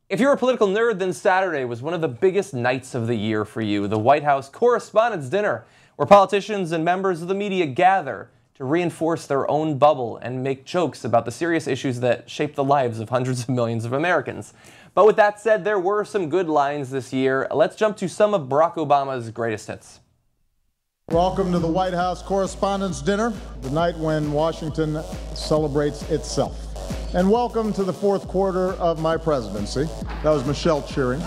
If you're a political nerd, then Saturday was one of the biggest nights of the year for you, the White House Correspondents Dinner, where politicians and members of the media gather to reinforce their own bubble and make jokes about the serious issues that shape the lives of hundreds of millions of Americans. But with that said, there were some good lines this year. Let's jump to some of Barack Obama's greatest hits. Welcome to the White House Correspondents Dinner, the night when Washington celebrates itself. And welcome to the fourth quarter of my presidency. That was Michelle cheering.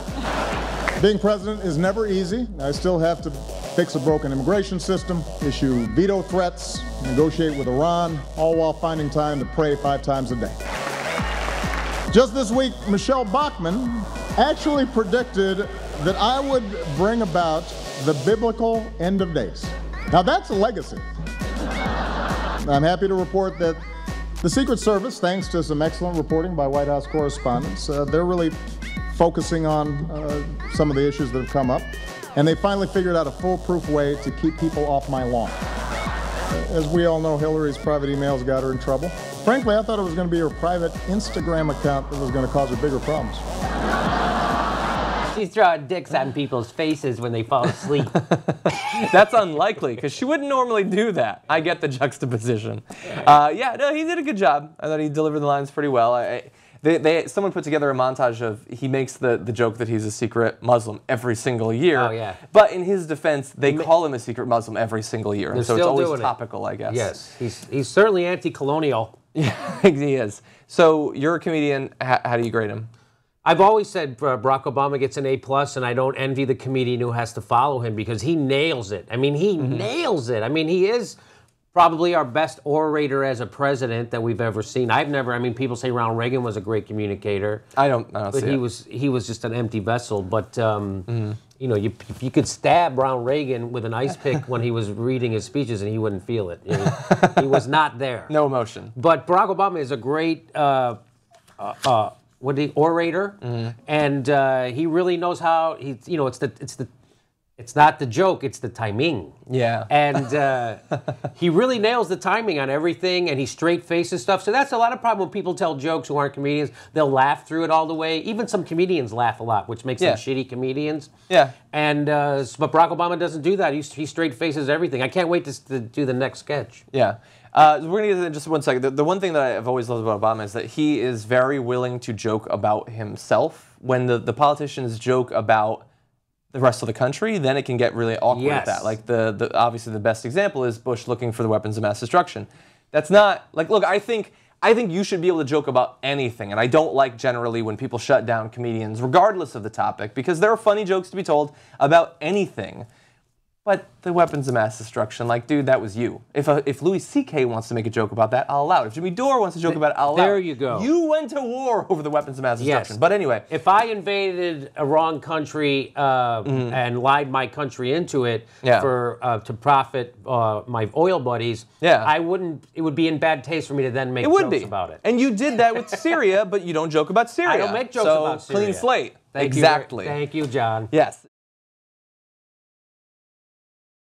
Being president is never easy. I still have to fix a broken immigration system, issue veto threats, negotiate with Iran, all while finding time to pray 5 times a day. Just this week, Michelle Bachmann actually predicted that I would bring about the biblical end of days. Now that's a legacy. I'm happy to report that the Secret Service, thanks to some excellent reporting by White House correspondents, they're really focusing on some of the issues that have come up, and they finally figured out a foolproof way to keep people off my lawn. As we all know, Hillary's private emails got her in trouble. Frankly, I thought it was going to be her private Instagram account that was going to cause her bigger problems. She's throwing dicks on people's faces when they fall asleep. That's unlikely, because she wouldn't normally do that. I get the juxtaposition. Yeah, no, he did a good job. I thought he delivered the lines pretty well. Someone put together a montage of he makes the joke that he's a secret Muslim every single year. Oh, yeah. But in his defense, they call him a secret Muslim every single year. And so it's always topical, I guess. Yes, he's certainly anti-colonial. Yeah, he is. So you're a comedian. How do you grade him? I've always said Barack Obama gets an A+, and I don't envy the comedian who has to follow him because he nails it. I mean, he nails it. I mean, he is probably our best orator as a president that we've ever seen. I mean, people say Ronald Reagan was a great communicator. I don't see it. He was just an empty vessel. But, you know, if you could stab Ronald Reagan with an ice pick when he was reading his speeches and he wouldn't feel it. He was not there. No emotion. But Barack Obama is a great orator, and he really knows how. It's not the joke, it's the timing. Yeah. And he really nails the timing on everything, and he straight faces stuff. So that's a lot of problem when people tell jokes who aren't comedians. They'll laugh through it all the way. Even some comedians laugh a lot, which makes them shitty comedians. Yeah. And but Barack Obama doesn't do that. He straight faces everything. I can't wait to do the next sketch. Yeah. We're going to get into in just 1 second. The one thing that I've always loved about Obama is that he is very willing to joke about himself. When the politicians joke about the rest of the country, then it can get really awkward with that. Like obviously the best example is Bush looking for the weapons of mass destruction. That's not like, look, I think you should be able to joke about anything, and I don't like generally when people shut down comedians regardless of the topic, because there are funny jokes to be told about anything. But the weapons of mass destruction, like, dude, that was you. If Louis C.K. wants to make a joke about that, I'll allow it. If Jimmy Dore wants to joke about it, I'll allow it. There you go. You went to war over the weapons of mass destruction. Yes. But anyway. If I invaded a wrong country and lied my country into it to profit my oil buddies, it would be in bad taste for me to then make jokes about it. And you did that with Syria, but you don't joke about Syria. I don't make jokes about Syria. Clean slate. Thank you, John. Yes.